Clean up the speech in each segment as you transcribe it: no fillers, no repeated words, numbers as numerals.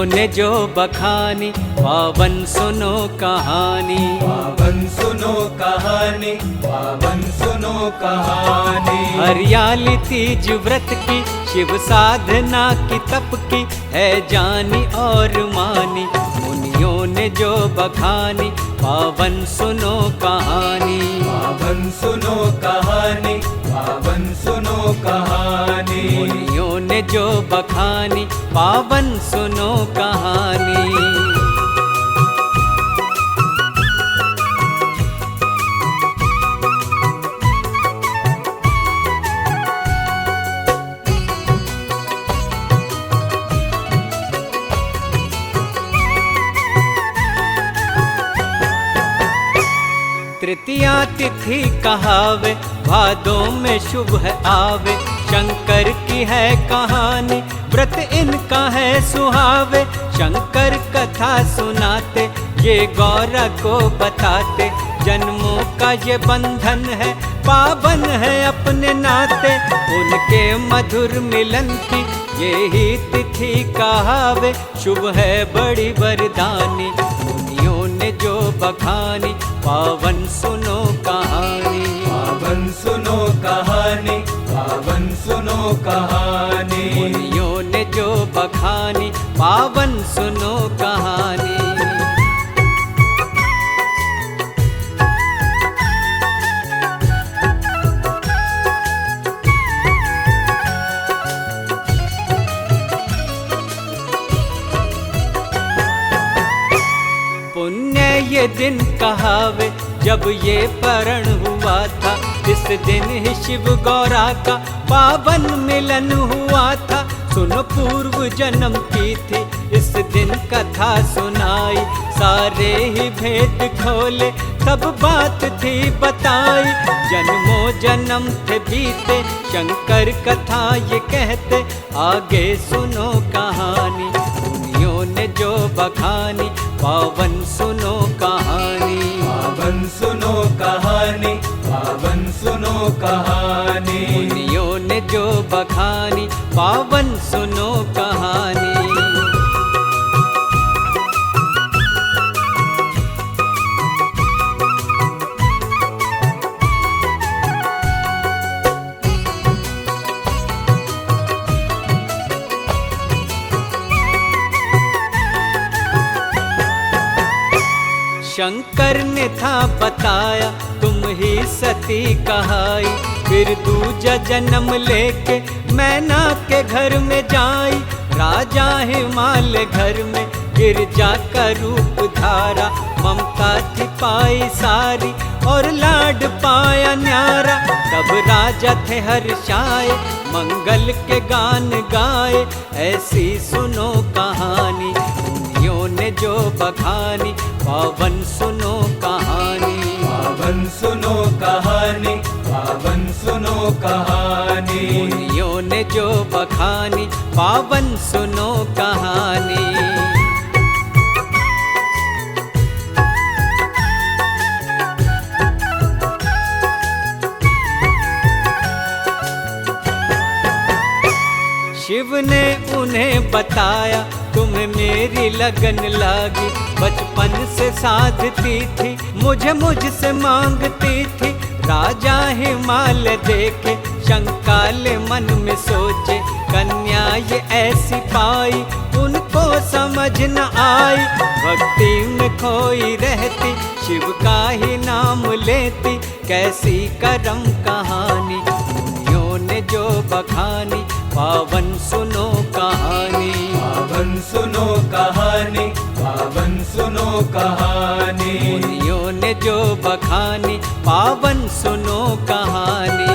मुनियों ने जो बखानी, पावन सुनो कहानी। पावन सुनो कहानी, पावन सुनो कहानी। हरियाली तीज व्रत की, शिव साधना की, तप की है जानी और मानी। मुनियों ने जो बखानी, पावन सुनो कहानी। पावन सुनो कहानी, पावन सुनो कहानी। मुनियों ने जो बखानी, पावन सुनो कहानी। तृतीया तिथि कहावे, भादों में शुभ है आवे। शंकर की है कहानी, व्रत इनका है सुहावे। शंकर कथा सुनाते, ये गौरा को बताते। जन्मों का ये बंधन है, पावन है अपने नाते। उनके मधुर मिलन की यही तिथि कहावे। शुभ है बड़ी वरदानी, मुनियों ने जो बखानी, पावन सुनो कहानी। पावन सुनो कहानी, पावन सुनो कहानी। मुनियों ने जो बखानी, पावन सुनो कहानी। पुण्य ये दिन कहावे, जब ये परण हुआ था। इस दिन ही शिव गौरा का पावन मिलन हुआ था। सुनो पूर्व जन्म की थी इस दिन कथा सुनाई। सारे ही भेद खोले, सब बात थी बताई। जन्मों जन्म थे बीते, शंकर कथा ये कहते। आगे सुनो कहानी, मुनियों ने जो बखानी, पावन सुनो कहानी। पावन सुनो कहानी, पावन सुनो कहानी। मुनियों ने जो बखानी, पावन सुनो कहानी। शंकर ने था बताया, तुम ही सती कहाई। फिर दूजा जन्म लेके मैना के घर में जाई। राजा हिमालय घर में गिरजा का रूप धारा। ममता थी पाई सारी और लाड पाया न्यारा। तब राजा थे हर्षाए, मंगल के गान गाए। ऐसी सुनो कहानी, मुनियों ने जो बखानी, पावन सुनो कहानी। पावन सुनो कहानी, पावन सुनो कहानी। मुनियों ने जो बखानी, पावन सुनो कहानी। शिव ने उन्हें बताया, तुम्हें मेरी लगन लागी। बचपन से साधती थी, मुझसे मांगती थी। राजा हिमालय देखे, शंकाले मन में सोचे। कन्या ये ऐसी पाई, उनको समझ न आई। भक्ति में खोई रहती, शिव का ही नाम लेती। कैसी करम कहानी, मुनियों ने जो बखानी, पावन सुनो कहानी। पावन सुनो कहानी, पावन सुनो कहानी। मुनियों ने जो बखानी, पावन सुनो कहानी।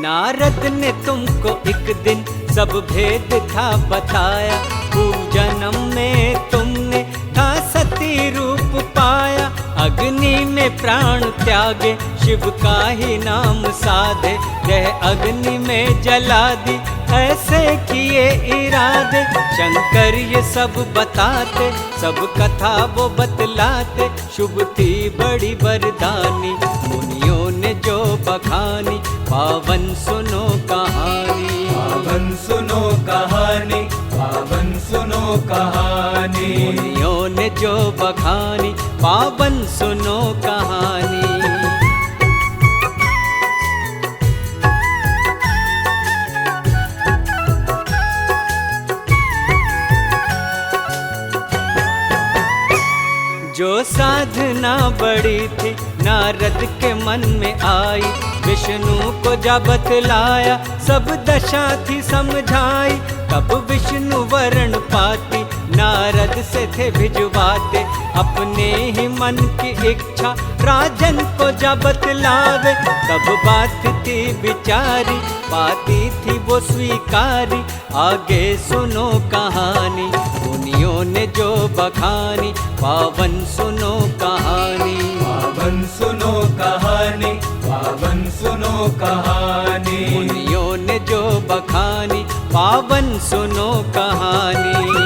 नारद ने तुमको एक दिन सब भेद था बताया। पूजनम में तुमने था सती रूप पाया। अग्नि में प्राण त्यागे, शिव का ही नाम साधे। रह अग्नि में जला दी, ऐसे किए इरादे, शंकर ये सब बताते, सब कथा वो बतलाते, शुभ थी बड़ी वरदानी, मुनियों ने जो बखानी, पावन सुनो कहानी। पावन सुनो कहानी, पावन सुनो कहानी। मुनियों ने जो बखानी, पावन सुनो कहानी। जो साधना बड़ी थी नारद के मन में आई, विष्णु को जब बतलाया सब दशा थी समझाई, तब विष्णु वरण पाती नारद से थे भिजवाते, अपने ही मन की इच्छा राजन को जब बतलावे, तब बात थी विचारी पाती थी वो स्वीकारी, आगे सुनो कहानी, मुनियों ने जो बखानी, पावन सुनो कहानी। पावन सुनो कहानी, पावन सुनो कहानी। मुनियों ने जो बखानी, पावन सुनो कहानी।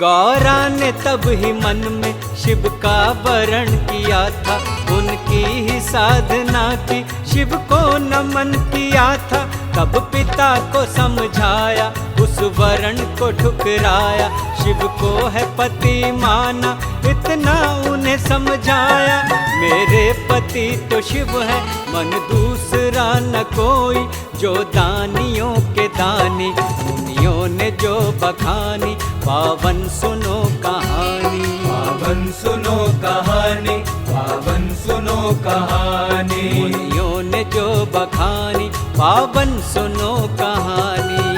गौरा ने तब ही मन में शिव का वरण किया था, उनकी ही साधना की शिव को नमन किया था, तब पिता को समझाया उस वरण को ठुकराया, शिव को है पति माना इतना उन्हें समझाया, मेरे पति तो शिव है मन दूसरा न कोई, जो दानियों के दानी, मुनियों ने जो बखानी, पावन सुनो कहानी। पावन सुनो कहानी, पावन सुनो कहानी। मुनियों ने जो बखानी, पावन सुनो कहानी।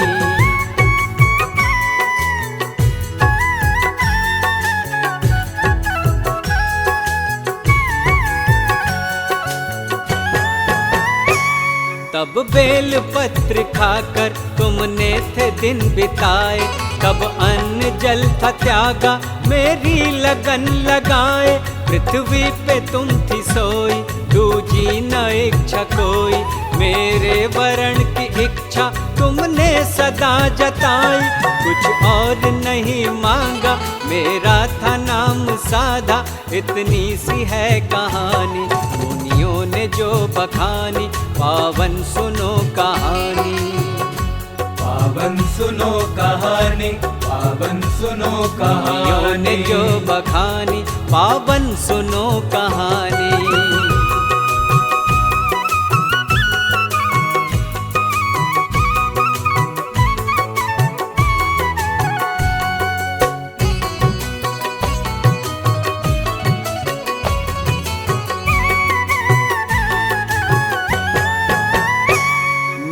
तब बेल पत्र खाकर तुमने थे दिन बिताए, कब अन्न जल था त्यागा मेरी लगन लगाए, पृथ्वी पे तुम थी सोई दूजी न इच्छा कोई, मेरे वरण की इच्छा तुमने सदा जताई, कुछ और नहीं मांगा मेरा था नाम साधा, इतनी सी है कहानी, मुनियों ने जो बखानी, पावन सुनो कहानी। पावन सुनो कहानी, पावन सुनो मुनियों ने कहानी। जो बखानी, पावन सुनो कहानी।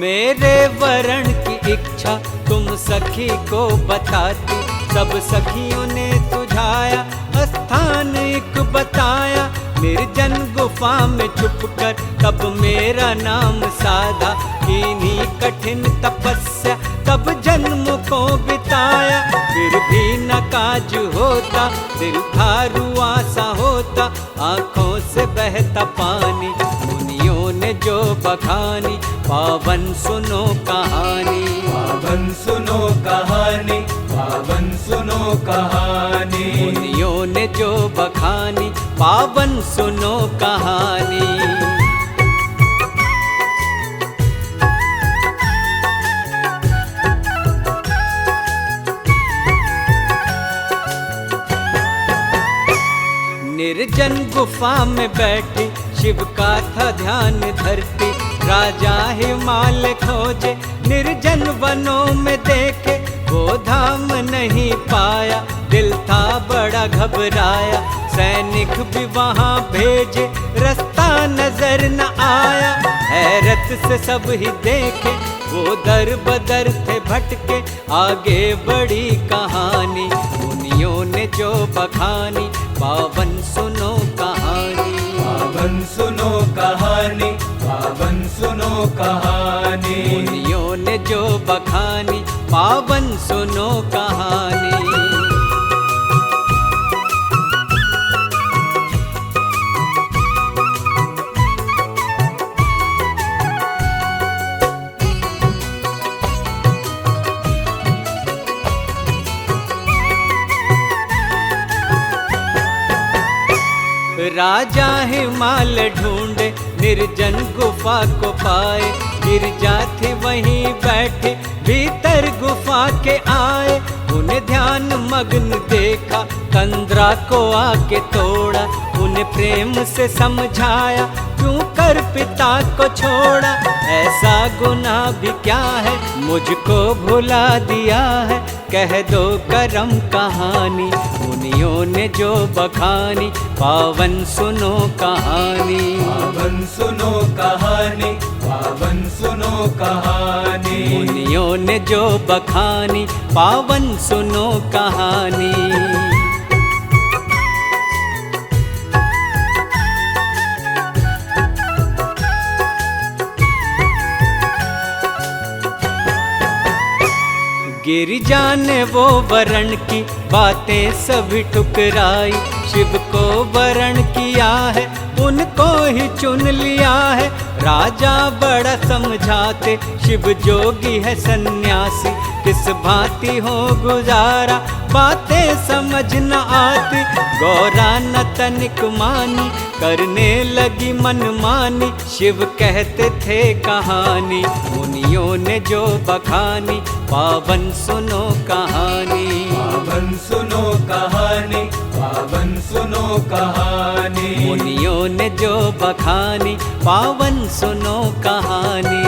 मेरे वरण की इच्छा तुम सखी को बताती, सब सखियों ने तुझाया स्थान एक बताया, निर्जन गुफा में छुपकर तब मेरा नाम साधा, इन्हीं कठिन तपस्या तब जन्म को बिताया, फिर भी न काज होता दिल था रुआ सा होता, आँखों से बहता पानी, मुनियों ने जो बखानी, पावन सुनो कहानी। पावन सुनो कहानी, पावन सुनो कहानी। मुनियों ने जो बखानी, पावन सुनो कहानी। निर्जन गुफा में बैठी शिव का था ध्यान धरती, राजा हिमालय खोजे निर्जन वनों में देखे, वो धाम नहीं पाया दिल था बड़ा घबराया, सैनिक भी वहाँ भेजे रास्ता नजर न आया, हैरत से सब ही देखे वो दर बदर थे भटके, आगे बड़ी कहानी, मुनियों ने जो बखानी, पावन सुनो कहानी। पावन सुनो कहानी, पावन कहानी। मुनियों ने जो बखानी पावन सुनो कहानी। राजा हिमाल ढूंढे निर्जन गुफा को पाए, गिरजा थी वहीं बैठे भीतर गुफा के आए। उन्हें ध्यान मग्न देखा कंदरा को आके तोड़ा, उन्हें प्रेम से समझाया क्यों कर पिता को छोड़ा। ऐसा गुनाह भी क्या है मुझको भुला दिया है, कह दो करम कहानी। मुनियों ने जो बखानी पावन सुनो कहानी। पावन सुनो कहानी, पावन सुनो कहानी। मुनियों ने जो बखानी पावन सुनो कहानी। गिरिजा ने वो वरण की बातें सभी ठुकराई, शिव को वरण किया है उनको ही चुन लिया है। राजा बड़ा समझाते शिव जोगी है सन्यासी, किस भांति हो गुजारा बातें समझ न आती। गौरा न तनिक मानी करने लगी मनमानी, शिव कहते थे कहानी। मुनियों ने जो बखानी पावन सुनो कहानी। पावन सुनो कहानी, पावन सुनो कहानी। मुनियों ने जो बखानी पावन सुनो कहानी।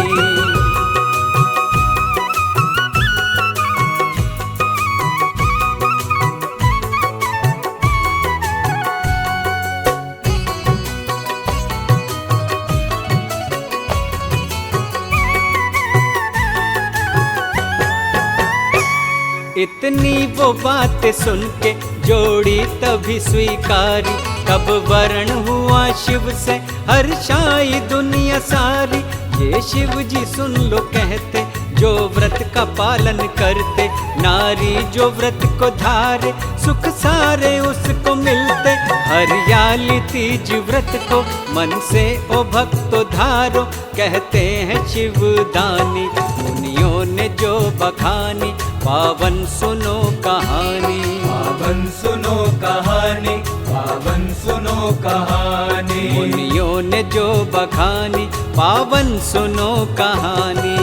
इतनी वो बात सुन के जोड़ी तभी स्वीकारी, तब वरण हुआ शिव से हर्षाई दुनिया सारी। ये शिव जी सुन लो कहते जो व्रत का पालन करते, नारी जो व्रत को धारे सुख सारे उसको मिलते। हरियाली तीज व्रत को मन से ओ भक्तो धारो, कहते हैं शिव दानी। मुनियों ने जो बखानी पावन सुनो कहानी। पावन सुनो कहानी, पावन सुनो कहानी। मुनियों ने जो बखानी पावन सुनो कहानी।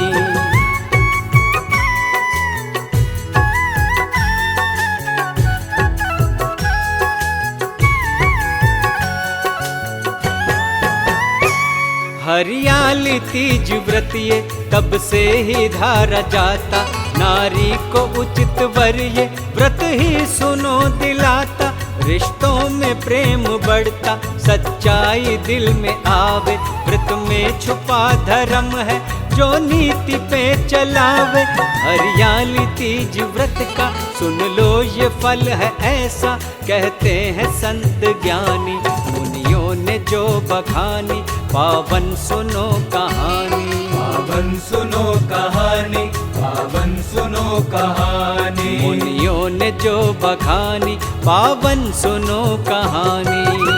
हरियाली तीज व्रत ये तब से ही धारा जाता, नारी को उचित वर ये व्रत ही सुनो दिलाता। रिश्तों में प्रेम बढ़ता सच्चाई दिल में आवे, व्रत में छुपा धर्म है जो नीति पे चलावे। हरियाली तीज व्रत का सुन लो ये फल है ऐसा, कहते हैं संत ज्ञानी। मुनियों ने जो बखानी पावन सुनो कहानी। पावन सुनो कहानी, पावन सुनो कहानी। मुनियों ने जो बखानी पावन सुनो कहानी।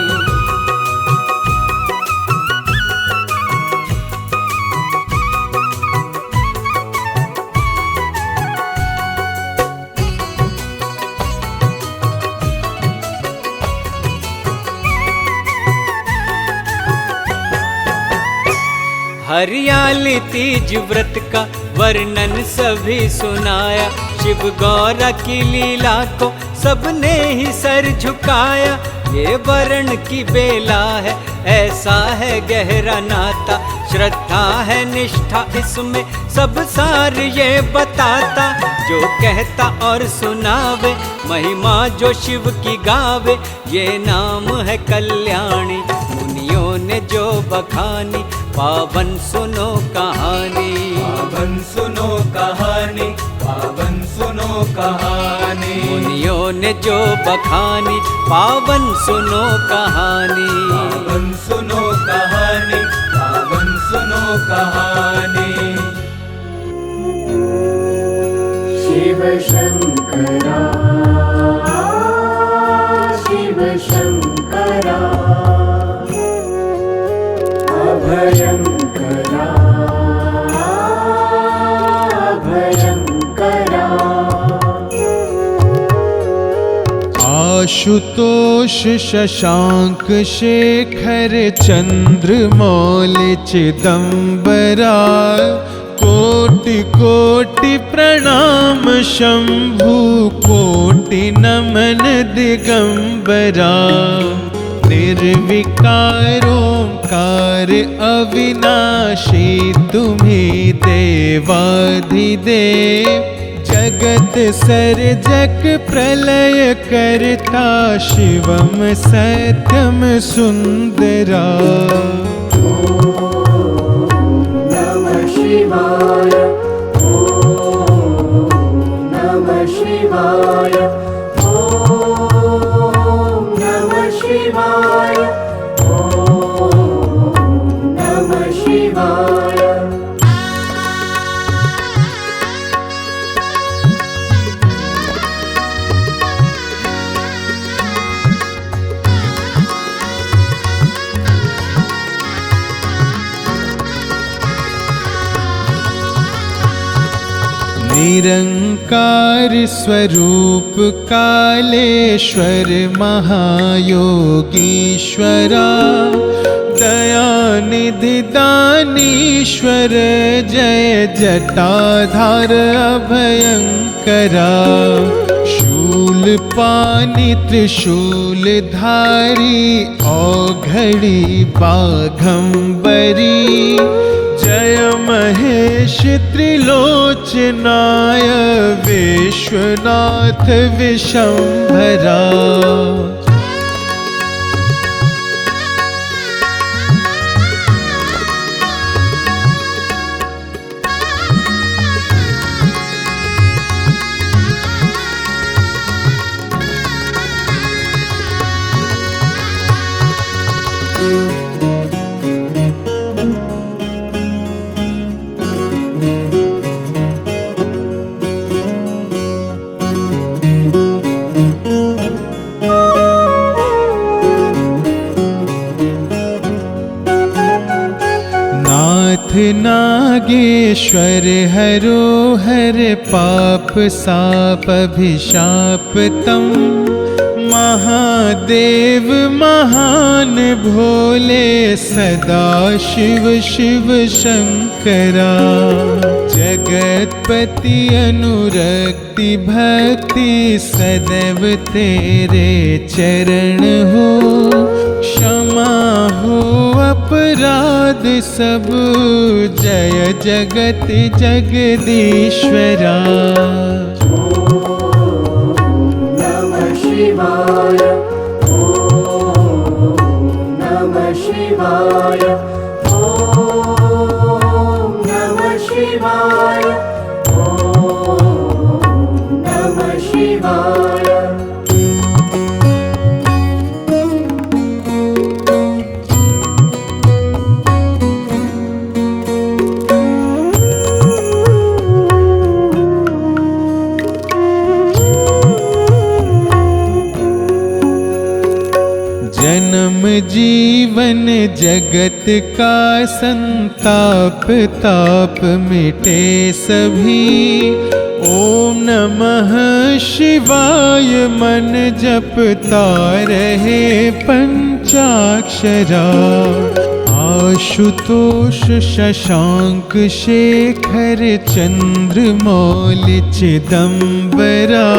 हरियाली तीज व्रत का वर्णन सभी सुनाया, शिव गौरा की लीला को सबने ही सर झुकाया। ये वरण की बेला है ऐसा है गहरा नाता, श्रद्धा है निष्ठा इसमें सब सार ये बताता। जो कहता और सुनावे महिमा जो शिव की गावे, ये नाम है कल्याणी। मुनियों ने जो बखानी पावन सुनो कहानी। पावन सुनो कहानी, पावन सुनो कहानी। मुनियों ने जो बखानी पावन सुनो कहानी। पावन सुनो कहानी, पावन सुनो कहानी। शिव शंकरा शिव शंकरा अभयंकरा अभयंकरा। आशुतोष शशांक शेखर चंद्रमौल चिदंबरा कोटि कोटि प्रणाम शंभु कोटि नमन दिगंबरा। निर्विकारोंकार अविनाशी तुम्हीं देवाधिदेव। जगत सर्जक प्रलय करता शिवम सत्यम सुंदरा। शिवाय ओम नमः शिवाय ओम नमः शिवाय ओम नमः शिवाय। निरंकार स्वरूप कालेश्वर महायोगीश्वरा। दयानिधि दानीश्वर जय जटाधार अभयंकरा। शूलपाणि त्रिशूलधारी औघड़ी बाघंबरी। जय महेश त्रिलोचनाय विश्वनाथ विशंभरा। नागेश्वर हरो हर पाप साप अभिशाप तम। महादेव महान भोले सदा शिव शिव शंकरा। जगतपति अनुरक्ति भक्ति सदैव तेरे चरण हो। क्षमा हो अपराध सब जय जगत जगदीश्वरा। नमः शिवाय ओम नमः शिवाय ओम नमः शिवाय ओम नमः शिवाय। जन्म जीवन जगत का संताप ताप मिटे सभी। ओम नमः शिवाय मन जपता रहे पंचाक्षरा। आशुतोष शशांक शेखर चंद्रमौल चिदंबरा।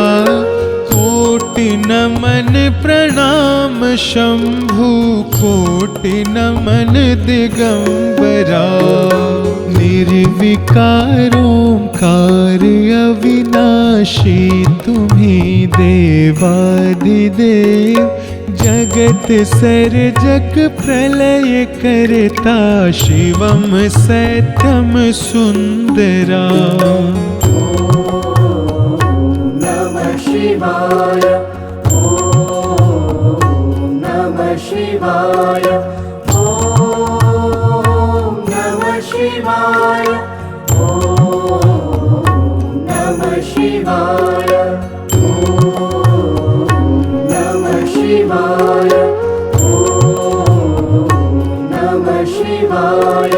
कोटि नमन प्रणाम शंभु कोटि नमन दिगंबरा। निर्विकारोंकार अविनाशी तुम्हीं देवाधिदेव। जगत सर्जक प्रलय करता शिवम सत्यम सुंदरा। शिवाय ओम नमः शिवाय ओम नमः शिवाय ॐ नमः शिवाय ॐ नमः शिवाय ॐ नमः शिवाय